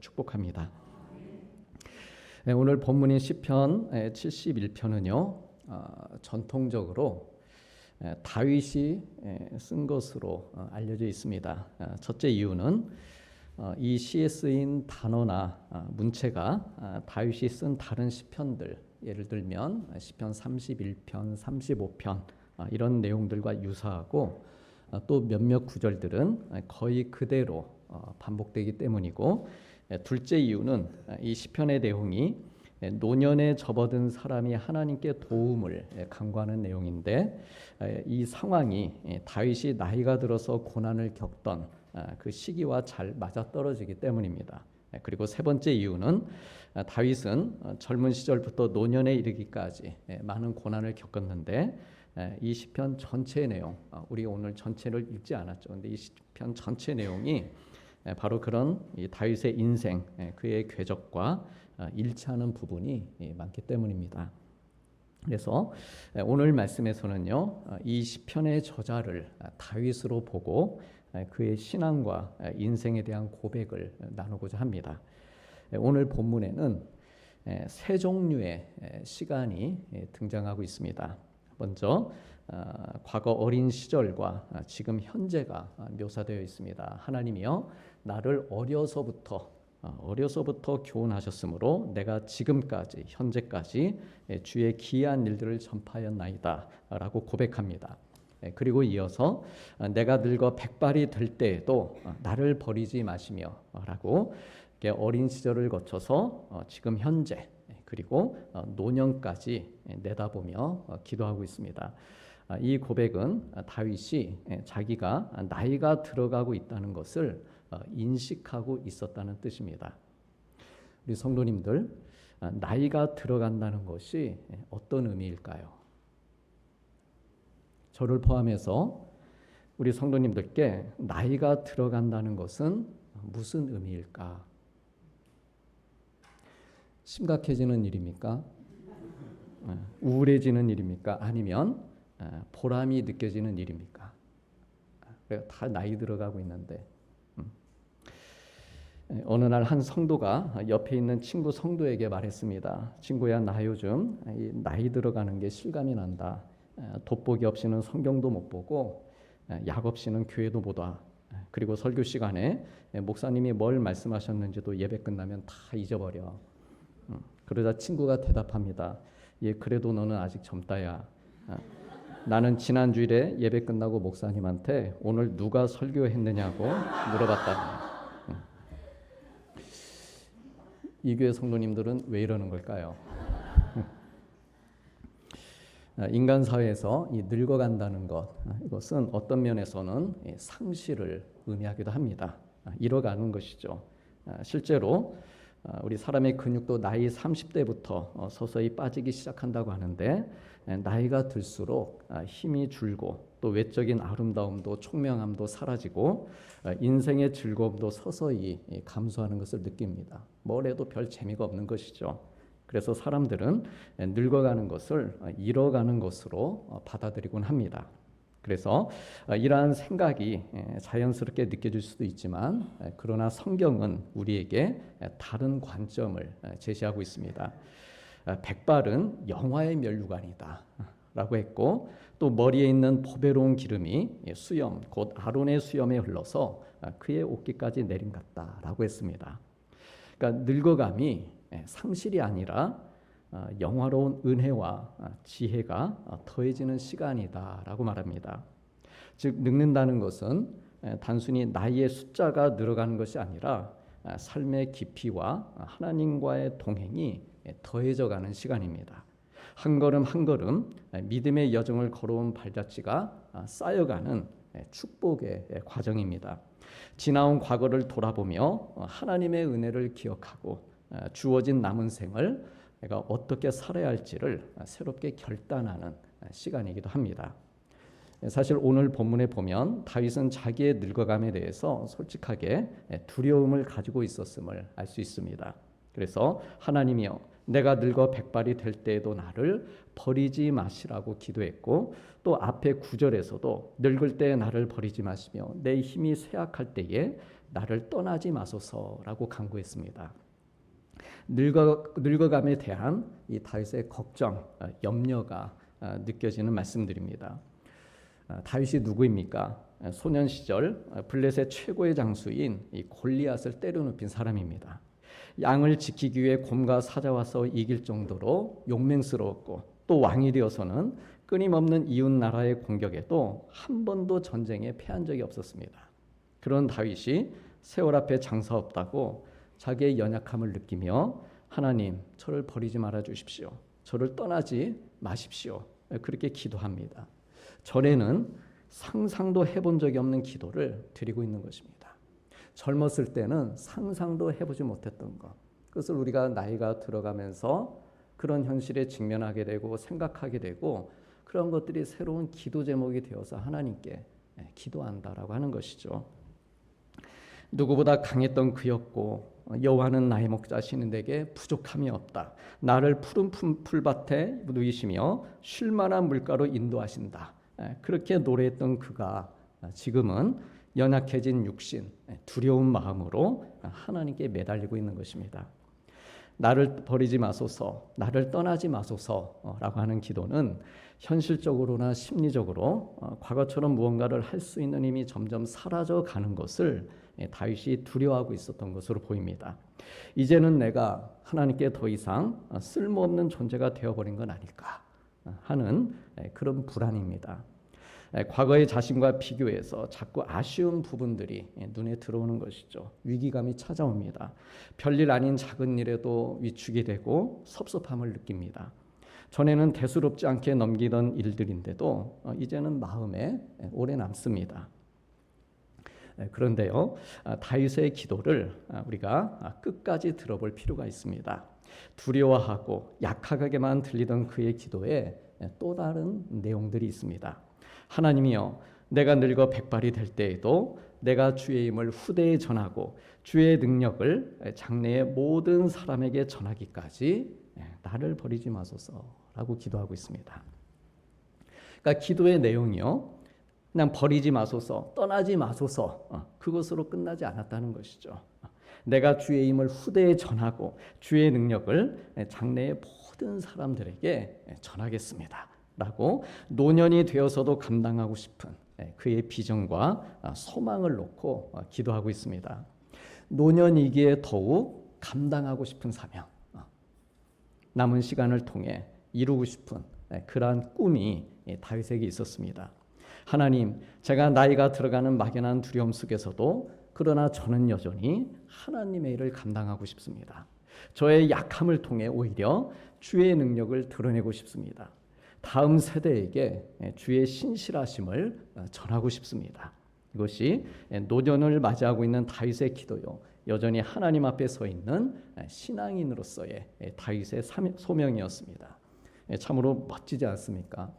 축복합니다. 오늘 본문인 시편 71편은요 전통적으로 다윗이 쓴 것으로 알려져 있습니다. 첫째 이유는 이 시에 쓰인 단어나 문체가 다윗이 쓴 다른 시편들, 예를 들면 시편 31편, 35편 이런 내용들과 유사하고 또 몇몇 구절들은 거의 그대로 반복되기 때문이고, 둘째 이유는 이 시편의 내용이 노년에 접어든 사람이 하나님께 도움을 간구하는 내용인데, 이 상황이 다윗이 나이가 들어서 고난을 겪던 그 시기와 잘 맞아떨어지기 때문입니다. 그리고 세 번째 이유는 다윗은 젊은 시절부터 노년에 이르기까지 많은 고난을 겪었는데, 이 시편 전체 내용, 우리 오늘 전체를 읽지 않았죠. 근데 이 시편 전체 내용이 바로 그런 이 다윗의 인생, 그의 궤적과 일치하는 부분이 많기 때문입니다. 그래서 오늘 말씀에서는요, 이 시편의 저자를 다윗으로 보고 그의 신앙과 인생에 대한 고백을 나누고자 합니다. 오늘 본문에는 세 종류의 시간이 등장하고 있습니다. 먼저 과거 어린 시절과 지금 현재가 묘사되어 있습니다. 하나님이여 나를 어려서부터 교훈하셨으므로 내가 지금까지 현재까지 주의 기이한 일들을 전파하였나이다 라고 고백합니다. 그리고 이어서 내가 늙어 백발이 될 때에도 나를 버리지 마시며 라고 어린 시절을 거쳐서 지금 현재 그리고 노년까지 내다보며 기도하고 있습니다. 이 고백은 다윗이 자기가 나이가 들어가고 있다는 것을 인식하고 있었다는 뜻입니다. 우리 성도님들, 나이가 들어간다는 것이 어떤 의미일까요? 저를 포함해서 우리 성도님들께 나이가 들어간다는 것은 무슨 의미일까? 심각해지는 일입니까? 우울해지는 일입니까? 아니면 보람이 느껴지는 일입니까? 다 나이 들어가고 있는데, 어느 날 한 성도가 옆에 있는 친구 성도에게 말했습니다. 친구야, 나 요즘 나이 들어가는 게 실감이 난다. 돋보기 없이는 성경도 못 보고 약 없이는 교회도 못 와. 그리고 설교 시간에 목사님이 뭘 말씀하셨는지도 예배 끝나면 다 잊어버려. 그러자 친구가 대답합니다. 예, 그래도 너는 아직 젊다야. 나는 지난 주일에 예배 끝나고 목사님한테 오늘 누가 설교했느냐고 물어봤다. 이 교회 성도님들은 왜 이러는 걸까요? 인간 사회에서 이 늙어간다는 것, 이것은 어떤 면에서는 상실을 의미하기도 합니다. 잃어가는 것이죠. 실제로 우리 사람의 근육도 나이 30대부터 서서히 빠지기 시작한다고 하는데, 나이가 들수록 힘이 줄고 또 외적인 아름다움도 총명함도 사라지고 인생의 즐거움도 서서히 감소하는 것을 느낍니다. 뭘 해도 별 재미가 없는 것이죠. 그래서 사람들은 늙어가는 것을 잃어가는 것으로 받아들이곤 합니다. 그래서 이러한 생각이 자연스럽게 느껴질 수도 있지만, 그러나 성경은 우리에게 다른 관점을 제시하고 있습니다. 백발은 영화의 면류관이다 라고 했고, 또 머리에 있는 보배로운 기름이 수염, 곧 아론의 수염에 흘러서 그의 옷깃까지 내린 같다라고 했습니다. 그러니까 늙어감이 상실이 아니라 영화로운 은혜와 지혜가 더해지는 시간이다라고 말합니다. 즉, 늙는다는 것은 단순히 나이의 숫자가 늘어가는 것이 아니라 삶의 깊이와 하나님과의 동행이 더해져가는 시간입니다. 한 걸음 한 걸음 믿음의 여정을 걸어온 발자취가 쌓여가는 축복의 과정입니다. 지나온 과거를 돌아보며 하나님의 은혜를 기억하고 주어진 남은 생을 내가 어떻게 살아야 할지를 새롭게 결단하는 시간이기도 합니다. 사실 오늘 본문에 보면 다윗은 자기의 늙어감에 대해서 솔직하게 두려움을 가지고 있었음을 알 수 있습니다. 그래서 하나님이여 내가 늙어 백발이 될 때에도 나를 버리지 마시라고 기도했고, 또 앞에 9절에서도 늙을 때 나를 버리지 마시며 내 힘이 쇠약할 때에 나를 떠나지 마소서라고 간구했습니다. 늙어감에 대한 이 다윗의 걱정, 염려가 느껴지는 말씀들입니다. 다윗이 누구입니까? 소년 시절 블레셋 최고의 장수인 이 골리앗을 때려눕힌 사람입니다. 양을 지키기 위해 곰과 사자와서 이길 정도로 용맹스러웠고 또 왕이 되어서는 끊임없는 이웃 나라의 공격에도 한 번도 전쟁에 패한 적이 없었습니다. 그런 다윗이 세월 앞에 장사 없다고 자기의 연약함을 느끼며 하나님, 저를 버리지 말아 주십시오. 저를 떠나지 마십시오. 그렇게 기도합니다. 전에는 상상도 해본 적이 없는 기도를 드리고 있는 것입니다. 젊었을 때는 상상도 해보지 못했던 것, 그것을 우리가 나이가 들어가면서 그런 현실에 직면하게 되고 생각하게 되고 그런 것들이 새로운 기도 제목이 되어서 하나님께 기도한다라고 하는 것이죠. 누구보다 강했던 그였고 여호와는 나의 목자시는 데게 부족함이 없다. 나를 푸른 풀밭에 누이시며 쉴 만한 물가로 인도하신다. 그렇게 노래했던 그가 지금은 연약해진 육신, 두려운 마음으로 하나님께 매달리고 있는 것입니다. 나를 버리지 마소서, 나를 떠나지 마소서라고 하는 기도는 현실적으로나 심리적으로 과거처럼 무언가를 할 수 있는 힘이 점점 사라져가는 것을 다윗이 두려워하고 있었던 것으로 보입니다. 이제는 내가 하나님께 더 이상 쓸모없는 존재가 되어버린 건 아닐까 하는 그런 불안입니다. 과거의 자신과 비교해서 자꾸 아쉬운 부분들이 눈에 들어오는 것이죠. 위기감이 찾아옵니다. 별일 아닌 작은 일에도 위축이 되고 섭섭함을 느낍니다. 전에는 대수롭지 않게 넘기던 일들인데도 이제는 마음에 오래 남습니다. 그런데요, 다윗의 기도를 우리가 끝까지 들어볼 필요가 있습니다. 두려워하고 약하게만 들리던 그의 기도에 또 다른 내용들이 있습니다. 하나님이여, 내가 늙어 백발이 될 때에도 내가 주의 힘을 후대에 전하고 주의 능력을 장래의 모든 사람에게 전하기까지 나를 버리지 마소서라고 기도하고 있습니다. 그러니까 기도의 내용이요, 그냥 버리지 마소서, 떠나지 마소서, 그것으로 끝나지 않았다는 것이죠. 내가 주의 힘을 후대에 전하고 주의 능력을 장래의 모든 사람들에게 전하겠습니다 라고 노년이 되어서도 감당하고 싶은 그의 비전과 소망을 놓고 기도하고 있습니다. 노년이기에 더욱 감당하고 싶은 사명, 남은 시간을 통해 이루고 싶은 그러한 꿈이 다윗에게 있었습니다. 하나님, 제가 나이가 들어가는 막연한 두려움 속에서도 그러나 저는 여전히 하나님의 일을 감당하고 싶습니다. 저의 약함을 통해 오히려 주의 능력을 드러내고 싶습니다. 다음 세대에게 주의 신실하심을 전하고 싶습니다. 이것이 노년을 맞이하고 있는 다윗의 기도요, 여전히 하나님 앞에 서 있는 신앙인으로서의 다윗의 소명이었습니다. 참으로 멋지지 않습니까?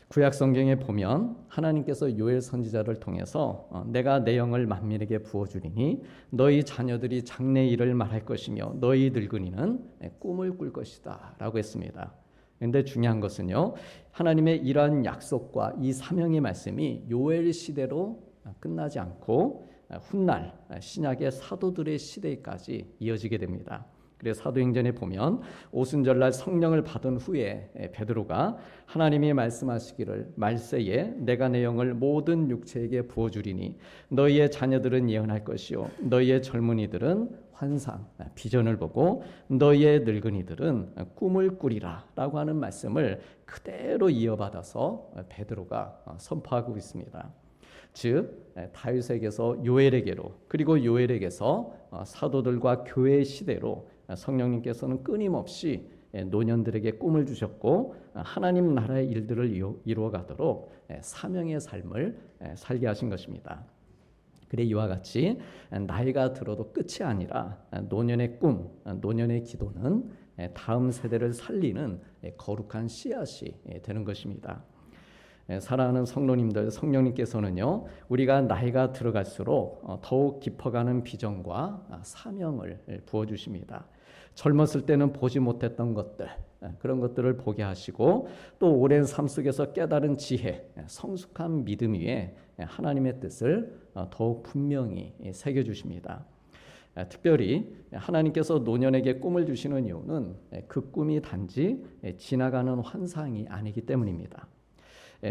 구약 성경에 보면 하나님께서 요엘 선지자를 통해서 내가 내 영을 만민에게 부어주리니 너희 자녀들이 장래 일을 말할 것이며 너희 늙은이는 꿈을 꿀 것이다 라고 했습니다. 그런데 중요한 것은요, 하나님의 이러한 약속과 이 사명의 말씀이 요엘 시대로 끝나지 않고 훗날 신약의 사도들의 시대까지 이어지게 됩니다. 그래서 사도행전에 보면 오순절날 성령을 받은 후에 베드로가 하나님이 말씀하시기를 말세에 내가 내 영을 모든 육체에게 부어주리니 너희의 자녀들은 예언할 것이요 너희의 젊은이들은 환상, 비전을 보고 너희의 늙은이들은 꿈을 꾸리라 라고 하는 말씀을 그대로 이어받아서 베드로가 선포하고 있습니다. 즉 다윗에게서 요엘에게로 그리고 요엘에게서 사도들과 교회의 시대로 성령님께서는 끊임없이 노년들에게 꿈을 주셨고 하나님 나라의 일들을 이루어가도록 사명의 삶을 살게 하신 것입니다. 그래 이와 같이 나이가 들어도 끝이 아니라 노년의 꿈, 노년의 기도는 다음 세대를 살리는 거룩한 씨앗이 되는 것입니다. 사랑하는 성도님들, 성령님께서는요, 우리가 나이가 들어갈수록 더욱 깊어가는 비전과 사명을 부어주십니다. 젊었을 때는 보지 못했던 것들, 그런 것들을 보게 하시고 또 오랜 삶 속에서 깨달은 지혜, 성숙한 믿음 위에 하나님의 뜻을 더욱 분명히 새겨주십니다. 특별히 하나님께서 노년에게 꿈을 주시는 이유는 그 꿈이 단지 지나가는 환상이 아니기 때문입니다.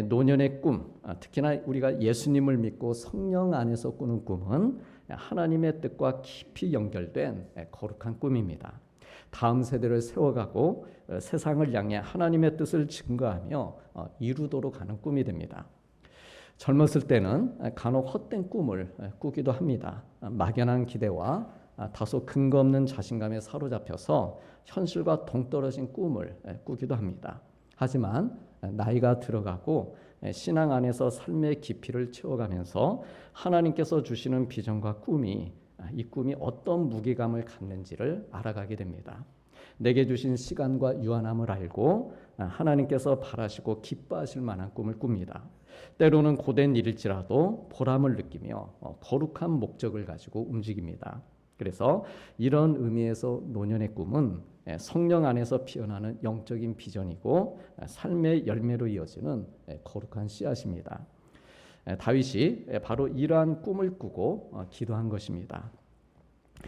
노년의 꿈, 특히나 우리가 예수님을 믿고 성령 안에서 꾸는 꿈은 하나님의 뜻과 깊이 연결된 거룩한 꿈입니다. 다음 세대를 세워가고 세상을 향해 하나님의 뜻을 증거하며 이루도록 하는 꿈이 됩니다. 젊었을 때는 간혹 헛된 꿈을 꾸기도 합니다. 막연한 기대와 다소 근거 없는 자신감에 사로잡혀서 현실과 동떨어진 꿈을 꾸기도 합니다. 하지만 나이가 들어가고 신앙 안에서 삶의 깊이를 채워가면서 하나님께서 주시는 비전과 꿈이 이 꿈이 어떤 무게감을 갖는지를 알아가게 됩니다. 내게 주신 시간과 유한함을 알고 하나님께서 바라시고 기뻐하실 만한 꿈을 꿉니다. 때로는 고된 일일지라도 보람을 느끼며 거룩한 목적을 가지고 움직입니다. 그래서 이런 의미에서 노년의 꿈은 성령 안에서 피어나는 영적인 비전이고 삶의 열매로 이어지는 거룩한 씨앗입니다. 다윗이 바로 이러한 꿈을 꾸고 기도한 것입니다.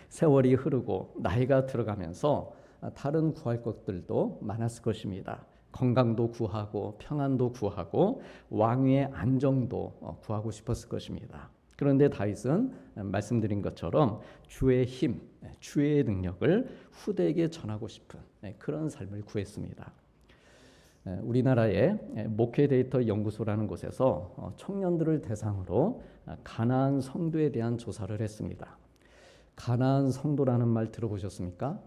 세월이 흐르고 나이가 들어가면서 다른 구할 것들도 많았을 것입니다. 건강도 구하고 평안도 구하고 왕위의 안정도 구하고 싶었을 것입니다. 그런데 다윗은 말씀드린 것처럼 주의 힘, 주의 능력을 후대에게 전하고 싶은 그런 삶을 구했습니다. 우리나라의 목회 데이터 연구소라는 곳에서 청년들을 대상으로 가나안 성도에 대한 조사를 했습니다. 가나안 성도라는 말 들어보셨습니까?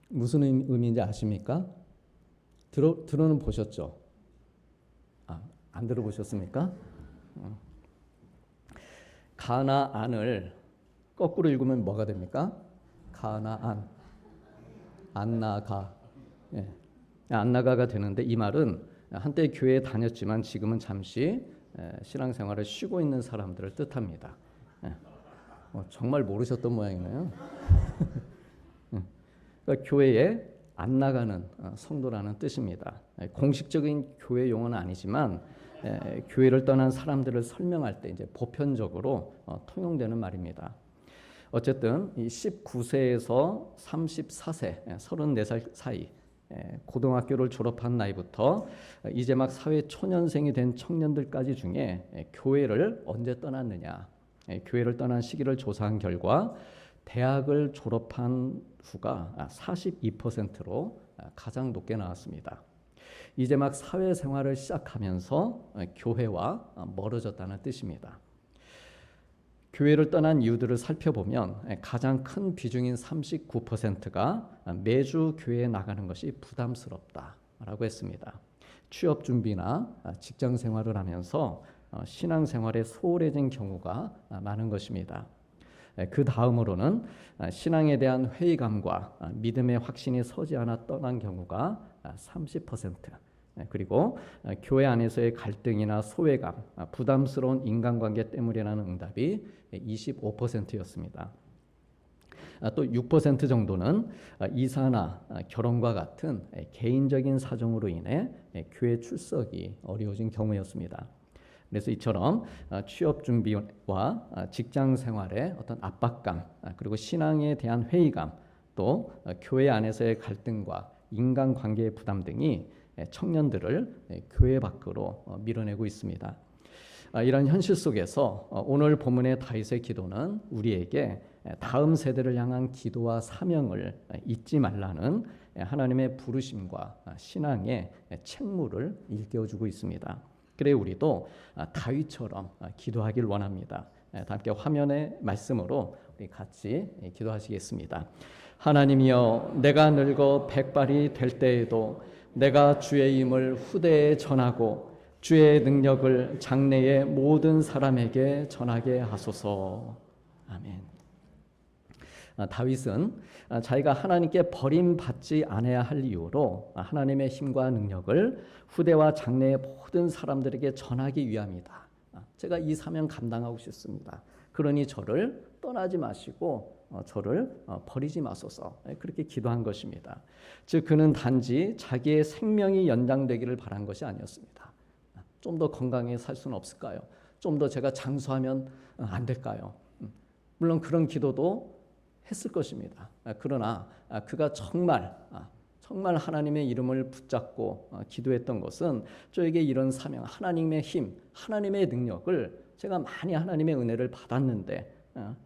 무슨 의미인지 아십니까? 들어는 보셨죠? 안 들어보셨습니까? 가나안을 거꾸로 읽으면 뭐가 됩니까? 가나안, 안나가, 안나가가 되는데 이 말은 한때 교회에 다녔지만 지금은 잠시 신앙생활을 쉬고 있는 사람들을 뜻합니다. 정말 모르셨던 모양이네요. 그러니까 교회에 안 나가는 성도라는 뜻입니다. 공식적인 교회 용어는 아니지만 교회를 떠난 사람들을 설명할 때 이제 보편적으로 통용되는 말입니다. 어쨌든 이 19세에서 34세, 34살 사이 고등학교를 졸업한 나이부터 이제 막 사회 초년생이 된 청년들까지 중에 교회를 언제 떠났느냐, 교회를 떠난 시기를 조사한 결과 대학을 졸업한 후가 42%로 가장 높게 나왔습니다. 이제 막 사회생활을 시작하면서 교회와 멀어졌다는 뜻입니다. 교회를 떠난 이유들을 살펴보면 가장 큰 비중인 39%가 매주 교회에 나가는 것이 부담스럽다라고 했습니다. 취업 준비나 직장 생활을 하면서 신앙생활에 소홀해진 경우가 많은 것입니다. 그 다음으로는 신앙에 대한 회의감과 믿음의 확신이 서지 않아 떠난 경우가 30%, 그리고 교회 안에서의 갈등이나 소외감, 부담스러운 인간관계 때문이라는 응답이 25%였습니다. 또 6% 정도는 이사나 결혼과 같은 개인적인 사정으로 인해 교회 출석이 어려워진 경우였습니다. 그래서 이처럼 취업 준비와 직장 생활의 어떤 압박감, 그리고 신앙에 대한 회의감, 또 교회 안에서의 갈등과 인간관계의 부담 등이 청년들을 교회 밖으로 밀어내고 있습니다. 이런 현실 속에서 오늘 본문의 다윗의 기도는 우리에게 다음 세대를 향한 기도와 사명을 잊지 말라는 하나님의 부르심과 신앙의 책무를 일깨워주고 있습니다. 그래 우리도 다윗처럼 기도하길 원합니다. 다 함께 화면의 말씀으로 우리 같이 기도하시겠습니다. 하나님이여, 내가 늙어 백발이 될 때에도 내가 주의 힘을 후대에 전하고 주의 능력을 장래의 모든 사람에게 전하게 하소서. 아멘. 다윗은 자기가 하나님께 버림받지 않아야 할 이유로 하나님의 힘과 능력을 후대와 장래의 모든 사람들에게 전하기 위함이다. 제가 이 사명 감당하고 싶습니다. 그러니 저를 떠나지 마시고 저를 버리지 마소서. 그렇게 기도한 것입니다. 즉 그는 단지 자기의 생명이 연장되기를 바란 것이 아니었습니다. 좀 더 건강하게 살 수는 없을까요? 좀 더 제가 장수하면 안 될까요? 물론 그런 기도도 했을 것입니다. 그러나 그가 정말 하나님의 이름을 붙잡고 기도했던 것은 저에게 이런 사명, 하나님의 힘, 하나님의 능력을 제가 많이 하나님의 은혜를 받았는데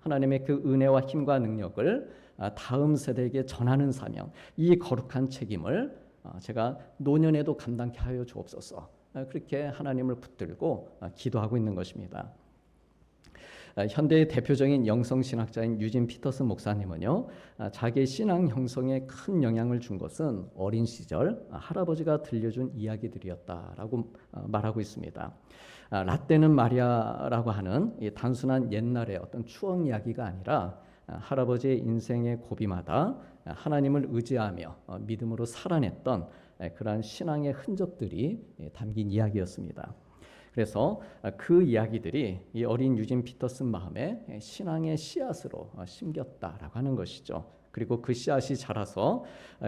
하나님의 그 은혜와 힘과 능력을 다음 세대에게 전하는 사명, 이 거룩한 책임을 제가 노년에도 감당케 하여 주옵소서. 그렇게 하나님을 붙들고 기도하고 있는 것입니다. 현대의 대표적인 영성신학자인 유진 피터슨 목사님은요, 자기의 신앙 형성에 큰 영향을 준 것은 어린 시절 할아버지가 들려준 이야기들이었다라고 말하고 있습니다. 라떼는 마리아라고 하는 이 단순한 옛날의 어떤 추억 이야기가 아니라 할아버지의 인생의 고비마다 하나님을 의지하며 믿음으로 살아냈던 그러한 신앙의 흔적들이 담긴 이야기였습니다. 그래서 그 이야기들이 이 어린 유진 피터슨 마음에 신앙의 씨앗으로 심겼다라고 하는 것이죠. 그리고 그 씨앗이 자라서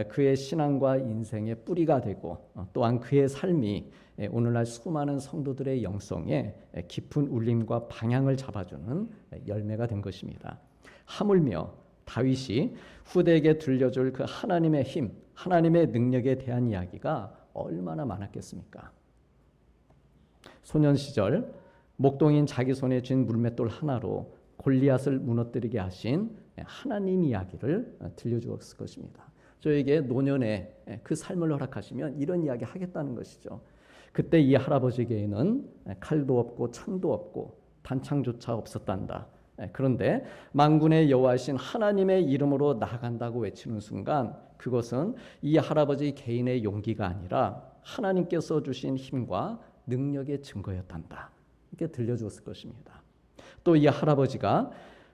그의 신앙과 인생의 뿌리가 되고 또한 그의 삶이 오늘날 수많은 성도들의 영성에 깊은 울림과 방향을 잡아주는 열매가 된 것입니다. 하물며 다윗이 후대에게 들려줄 그 하나님의 힘, 하나님의 능력에 대한 이야기가 얼마나 많았겠습니까? 소년 시절 목동인 자기 손에 쥔 물맷돌 하나로 골리앗을 무너뜨리게 하신 하나님 이야기를 들려주었을 것입니다. 저에게 노년에 그 삶을 허락하시면 이런 이야기 하겠다는 것이죠. 그때 이 할아버지에게는 칼도 없고 창도 없고 단창조차 없었단다. 그런데 만군의 여호와이신 하나님의 이름으로 나아간다고 외치는 순간 그것은 이 할아버지 개인의 용기가 아니라 하나님께서 주신 힘과 능력의 증거였단다. 이렇게 들려주었을 것입니다. 또 이 할아버지가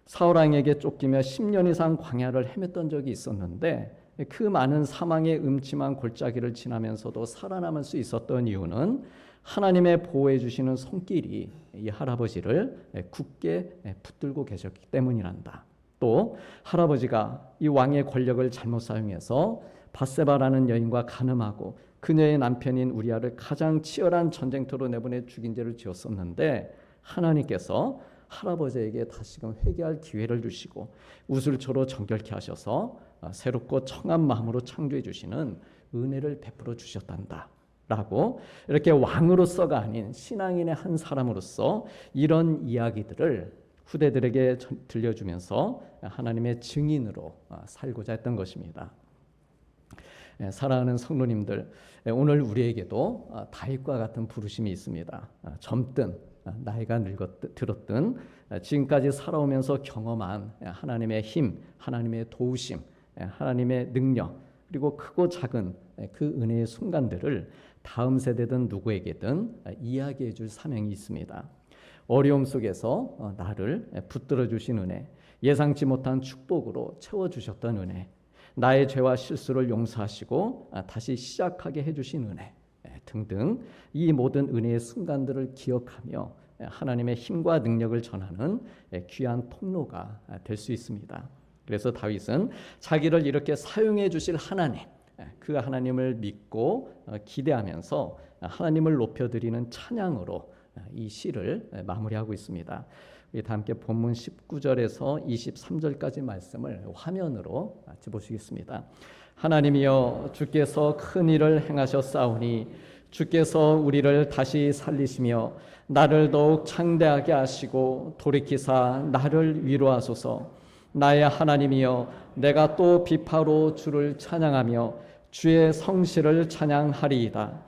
사울왕에게 쫓기며 10년 이상 광야를 헤맸던 적이 있었는데 그 많은 사망의 음침한 골짜기를 지나면서도 살아남을 수 있었던 이유는 하나님의 보호해 주시는 손길이 이 할아버지를 굳게 붙들고 계셨기 때문이란다. 또 할아버지가 이 왕의 권력을 잘못 사용해서 밧세바라는 여인과 간음하고 그녀의 남편인 우리아를 가장 치열한 전쟁터로 내보내 죽인 죄를 지었었는데 하나님께서 할아버지에게 다시금 회개할 기회를 주시고 우슬초로 정결케 하셔서 새롭고 청한 마음으로 창조해 주시는 은혜를 베풀어 주셨단다 라고 이렇게 왕으로서가 아닌 신앙인의 한 사람으로서 이런 이야기들을 후대들에게 들려주면서 하나님의 증인으로 살고자 했던 것입니다. 사랑하는 성도님들, 오늘 우리에게도 다윗과 같은 부르심이 있습니다. 젊든 나이가 들었든 지금까지 살아오면서 경험한 하나님의 힘, 하나님의 도우심, 하나님의 능력, 그리고 크고 작은 그 은혜의 순간들을 다음 세대든 누구에게든 이야기해 줄 사명이 있습니다. 어려움 속에서 나를 붙들어 주신 은혜, 예상치 못한 축복으로 채워주셨던 은혜, 나의 죄와 실수를 용서하시고 다시 시작하게 해주신 은혜 등등 이 모든 은혜의 순간들을 기억하며 하나님의 힘과 능력을 전하는 귀한 통로가 될 수 있습니다. 그래서 다윗은 자기를 이렇게 사용해 주실 하나님, 그 하나님을 믿고 기대하면서 하나님을 높여드리는 찬양으로 이 시를 마무리하고 있습니다. 우리 다 함께 본문 19절에서 23절까지 말씀을 화면으로 같이 보시겠습니다. 하나님이여 주께서 큰 일을 행하셨사오니 주께서 우리를 다시 살리시며 나를 더욱 창대하게 하시고 돌이키사 나를 위로하소서. 나의 하나님이여 내가 또 비파로 주를 찬양하며 주의 성실을 찬양하리이다.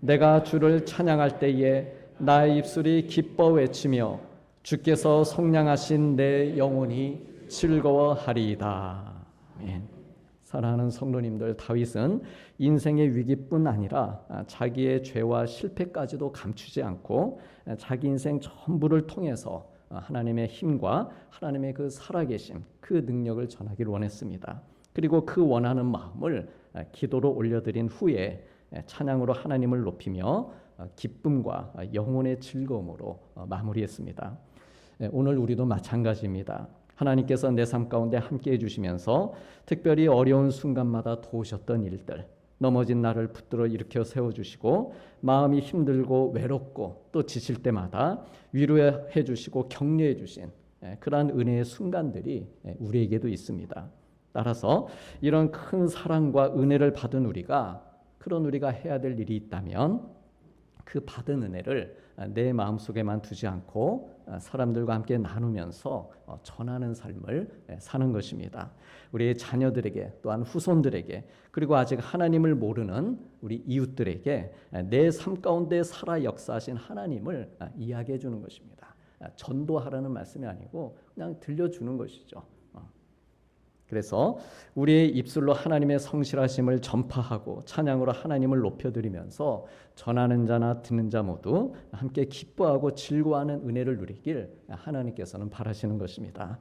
내가 주를 찬양할 때에 나의 입술이 기뻐 외치며 주께서 속량하신 내 영혼이 즐거워하리이다. 아멘. 사랑하는 성도님들, 다윗은 인생의 위기뿐 아니라 자기의 죄와 실패까지도 감추지 않고 자기 인생 전부를 통해서 하나님의 힘과 하나님의 그 살아계심, 그 능력을 전하기를 원했습니다. 그리고 그 원하는 마음을 기도로 올려드린 후에 찬양으로 하나님을 높이며 기쁨과 영혼의 즐거움으로 마무리했습니다. 오늘 우리도 마찬가지입니다. 하나님께서 내 삶 가운데 함께해 주시면서 특별히 어려운 순간마다 도우셨던 일들, 넘어진 나를 붙들어 일으켜 세워주시고 마음이 힘들고 외롭고 또 지칠 때마다 위로해 주시고 격려해 주신 그러한 은혜의 순간들이 우리에게도 있습니다. 따라서 이런 큰 사랑과 은혜를 받은 우리가 해야 될 일이 있다면 그 받은 은혜를 내 마음속에만 두지 않고 사람들과 함께 나누면서 전하는 삶을 사는 것입니다. 우리의 자녀들에게 또한 후손들에게 그리고 아직 하나님을 모르는 우리 이웃들에게 내 삶 가운데 살아 역사하신 하나님을 이야기해 주는 것입니다. 전도하라는 말씀이 아니고 그냥 들려주는 것이죠. 그래서 우리의 입술로 하나님의 성실하심을 전파하고 찬양으로 하나님을 높여드리면서 전하는 자나 듣는 자 모두 함께 기뻐하고 즐거워하는 은혜를 누리길 하나님께서는 바라시는 것입니다.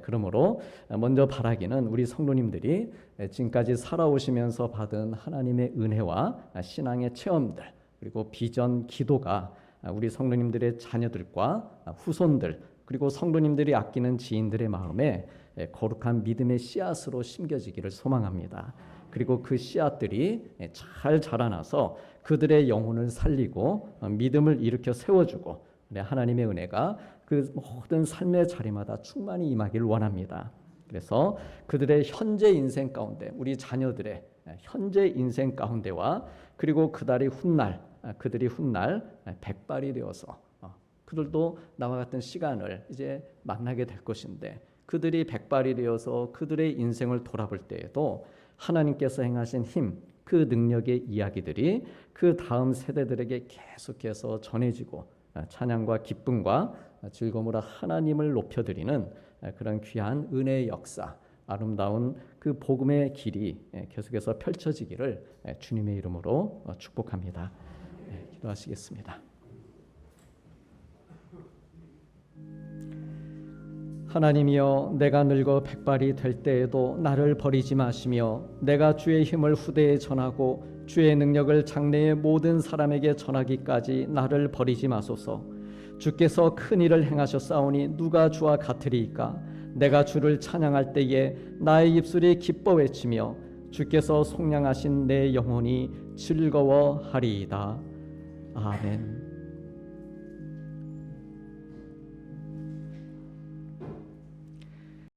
그러므로 먼저 바라기는 우리 성도님들이 지금까지 살아오시면서 받은 하나님의 은혜와 신앙의 체험들 그리고 비전 기도가 우리 성도님들의 자녀들과 후손들 그리고 성도님들이 아끼는 지인들의 마음에 거룩한 믿음의 씨앗으로 심겨지기를 소망합니다. 그리고 그 씨앗들이 잘 자라나서 그들의 영혼을 살리고 믿음을 일으켜 세워주고 하나님의 은혜가 그 모든 삶의 자리마다 충만히 임하기를 원합니다. 그래서 그들의 현재 인생 가운데 우리 자녀들의 현재 인생 가운데와 그리고 그들이 훗날 백발이 되어서 그들도 나와 같은 시간을 이제 만나게 될 것인데 그들이 백발이 되어서 그들의 인생을 돌아볼 때에도 하나님께서 행하신 힘, 그 능력의 이야기들이 그 다음 세대들에게 계속해서 전해지고 찬양과 기쁨과 즐거움으로 하나님을 높여드리는 그런 귀한 은혜의 역사, 아름다운 그 복음의 길이 계속해서 펼쳐지기를 주님의 이름으로 축복합니다. 기도하시겠습니다. 하나님이여, 내가 늙어 백발이 될 때에도 나를 버리지 마시며 내가 주의 힘을 후대에 전하고 주의 능력을 장래의 모든 사람에게 전하기까지 나를 버리지 마소서. 주께서 큰 일을 행하셨사오니 누가 주와 같으리이까. 내가 주를 찬양할 때에 나의 입술이 기뻐 외치며 주께서 속량하신 내 영혼이 즐거워하리이다. 아멘.